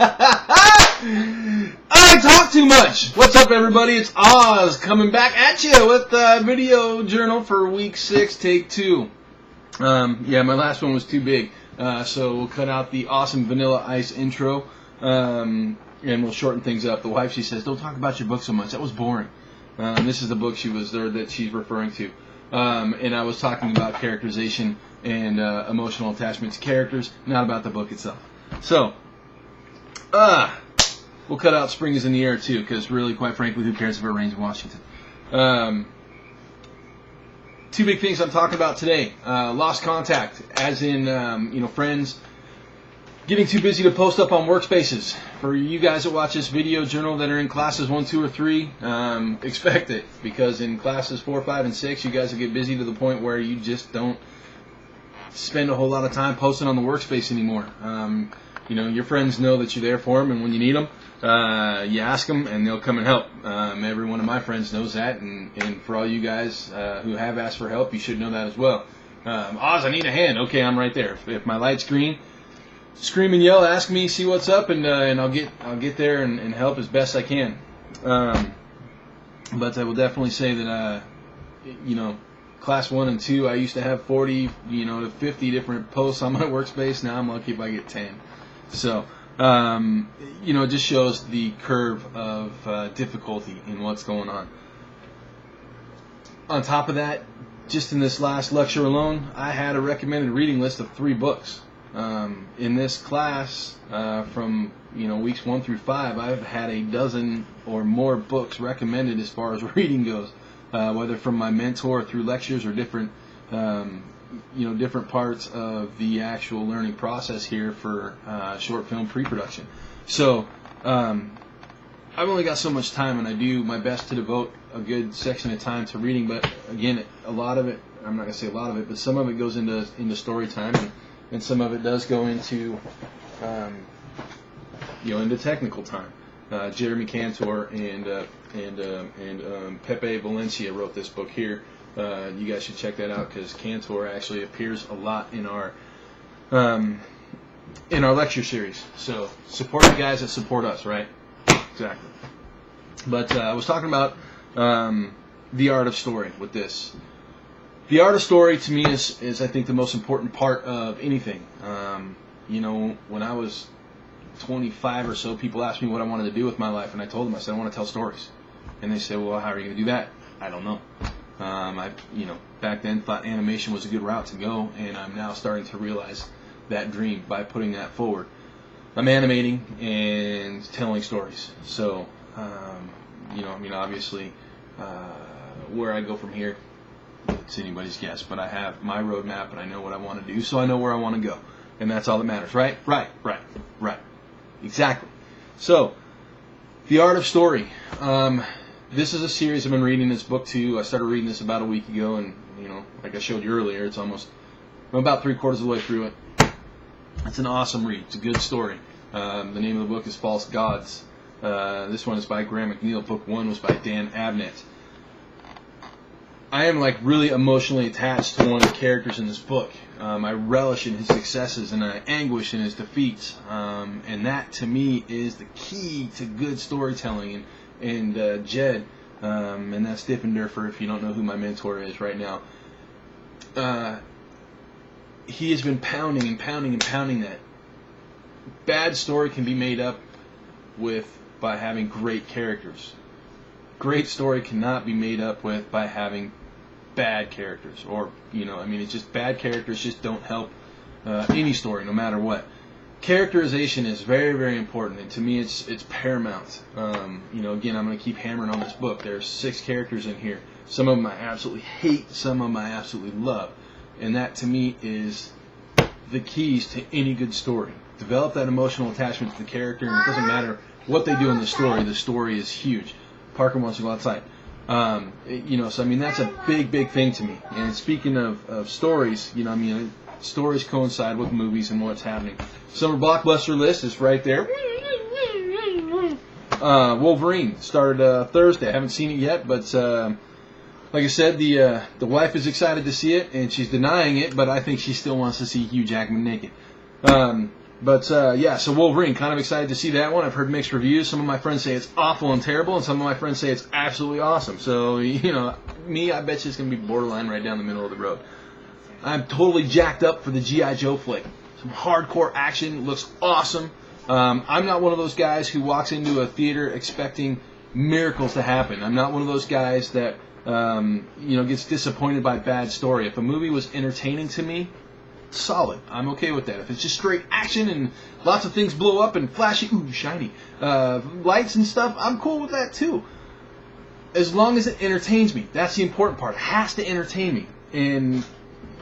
I talk too much. What's up, everybody? It's Oz coming back at you with a video journal for week 6, take 2. Yeah, my last one was too big, so we'll cut out the awesome Vanilla Ice intro, and we'll shorten things up. The wife, she says, "Don't talk about your book so much. That was boring." This is the book that she's referring to, and I was talking about characterization and emotional attachment to characters, not about the book itself. So, we'll cut out Spring is in the Air too, because really, quite frankly, who cares if it rains in Washington? Two big things I'm talking about today. Lost contact, as in, friends getting too busy to post up on workspaces. For you guys that watch this video journal that are in classes 1, 2, or 3, expect it, because in classes 4, 5, and 6, you guys will get busy to the point where you just don't spend a whole lot of time posting on the workspace anymore. Your friends know that you're there for them, and when you need them, you ask them, and they'll come and help. Every one of my friends knows that, and for all you guys who have asked for help, you should know that as well. Oz, I need a hand. Okay, I'm right there. If my light's green, scream and yell, ask me, see what's up, and I'll get there and help as best I can. But I will definitely say that class 1 and 2, I used to have 40 to 50 different posts on my workspace. Now I'm lucky if I get 10. So it just shows the curve of difficulty in what's going on. On top of that, just in this last lecture alone, I had a recommended reading list of 3 books. In this class, from weeks 1 through 5, I've had a dozen or more books recommended as far as reading goes, whether from my mentor through lectures or different different parts of the actual learning process here for short film pre-production. So I've only got so much time, and I do my best to devote a good section of time to reading. But again, a lot of it, I'm not going to say a lot of it, but some of it goes into story time, and some of it does go into into technical time. Jeremy Cantor and Pepe Valencia wrote this book here. You guys should check that out, because Cantor actually appears a lot in our lecture series. So support the guys that support us, right? Exactly. But I was talking about the art of story with this. The art of story to me is I think the most important part of anything. When I was 25 or so, people asked me what I wanted to do with my life, and I told them, I said, I want to tell stories. And they said, well, how are you going to do that? I don't know. I back then thought animation was a good route to go, and I'm now starting to realize that dream by putting that forward. I'm animating and telling stories. So, obviously, where I go from here, it's anybody's guess, but I have my roadmap, and I know what I want to do, so I know where I want to go. And that's all that matters, right? Right. Exactly. So, the art of story. This is a series I've been reading. This book too. I started reading this about a week ago, and like I showed you earlier, I'm about 3/4 of the way through it. It's an awesome read. It's a good story. The name of the book is False Gods. This one is by Graham McNeil. Book 1 was by Dan Abnett. I am really emotionally attached to one of the characters in this book. I relish in his successes, and I anguish in his defeats. And that, to me, is the key to good storytelling. And Jed, and that's Diffenderfer, if you don't know who my mentor is right now, he has been pounding that. Bad story can be made up by having great characters. Great story cannot be made up by having bad characters. Or, it's just bad characters just don't help any story, no matter what. Characterization is very, very important, and to me it's paramount. Again, I'm going to keep hammering on this book. There's 6 characters in here. Some of them I absolutely hate, some of them I absolutely love. And that, to me, is the keys to any good story. Develop that emotional attachment to the character, and it doesn't matter what they do in the story is huge. Parker wants to go outside. That's a big, big thing to me. And speaking of stories, stories coincide with movies and what's happening. Summer blockbuster list is right there. Wolverine started Thursday. I haven't seen it yet, but like I said, the wife is excited to see it, and she's denying it, but I think she still wants to see Hugh Jackman naked. But yeah, so Wolverine, kind of excited to see that one. I've heard mixed reviews. Some of my friends say it's awful and terrible, and some of my friends say it's absolutely awesome. So, you know, me, I bet you it's going to be borderline right down the middle of the road. I'm totally jacked up for the G.I. Joe flick. Some hardcore action, looks awesome. I'm not one of those guys who walks into a theater expecting miracles to happen. I'm not one of those guys that, you know, gets disappointed by bad story. If a movie was entertaining to me, solid. I'm okay with that. If it's just straight action and lots of things blow up and flashy, ooh, shiny, lights and stuff, I'm cool with that too. As long as it entertains me. That's the important part. It has to entertain me. And,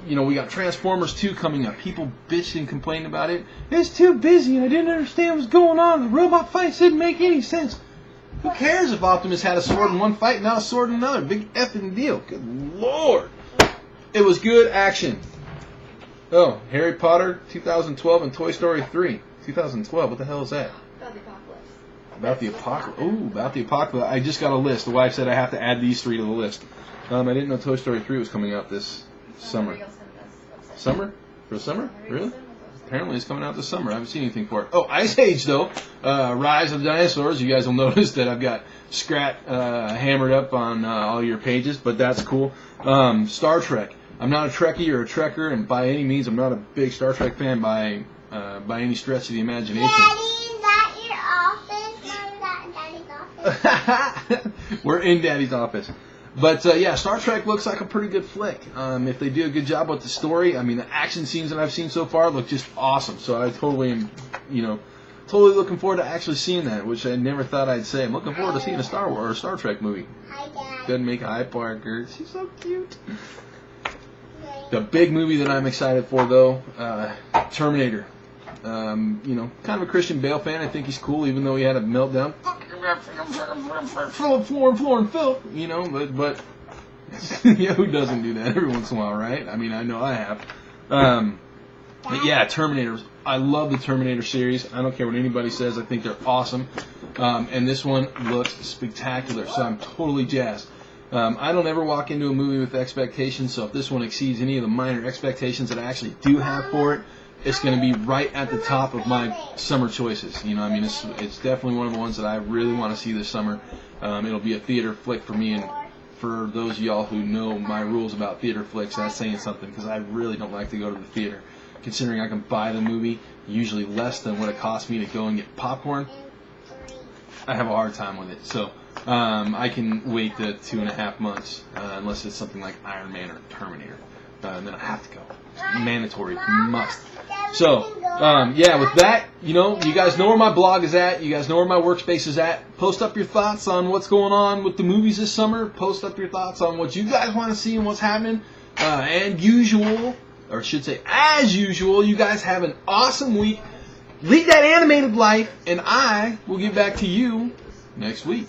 you know, we got Transformers 2 coming up. People bitching and complaining about it. It's too busy and I didn't understand what was going on. The robot fights didn't make any sense. Who cares if Optimus had a sword in one fight and not a sword in another? Big effing deal. Good Lord. It was good action. Oh, Harry Potter 2012 and Toy Story 3. 2012, what the hell is that? About the apocalypse. About the apocalypse. Ooh, about the apocalypse. I just got a list. The wife said I have to add these 3 to the list. I didn't know Toy Story 3 was coming out this summer. Summer? For the summer? Really? Apparently it's coming out this summer. I haven't seen anything for it. Oh, Ice Age, though. Rise of the Dinosaurs. You guys will notice that I've got Scrat hammered up on all your pages, but that's cool. Star Trek. I'm not a Trekkie or a Trekker, and by any means, I'm not a big Star Trek fan by any stretch of the imagination. Daddy, is that your office? No, is that Daddy's office? We're in Daddy's office. But, yeah, Star Trek looks like a pretty good flick. If they do a good job with the story, I mean, the action scenes that I've seen so far look just awesome. So I totally am, you know, totally looking forward to actually seeing that, which I never thought I'd say. I'm looking forward to seeing a Star Wars or a Star Trek movie. Hi, Dad. Doesn't make Hi, Parker. She's so cute. The big movie that I'm excited for, though, Terminator. You know, kind of a Christian Bale fan. I think he's cool, even though he had a meltdown. Floor and filth. You know, but yeah, who doesn't do that every once in a while, right? I mean, I know I have. But yeah, Terminator. I love the Terminator series. I don't care what anybody says. I think they're awesome. And this one looks spectacular, so I'm totally jazzed. I don't ever walk into a movie with expectations, so if this one exceeds any of the minor expectations that I actually do have for it, it's going to be right at the top of my summer choices. You know, I mean, it's definitely one of the ones that I really want to see this summer. It'll be a theater flick for me, and for those of y'all who know my rules about theater flicks, that's saying something, because I really don't like to go to the theater. Considering I can buy the movie usually less than what it costs me to go and get popcorn, I have a hard time with it. So I can wait the 2.5 months unless it's something like Iron Man or Terminator. And then I have to go. It's mandatory. Must. So, yeah, with that, you know, you guys know where my blog is at. You guys know where my workspace is at. Post up your thoughts on what's going on with the movies this summer. Post up your thoughts on what you guys want to see and what's happening. And usual, or I should say as usual, you guys have an awesome week. Lead that animated life, and I will get back to you next week.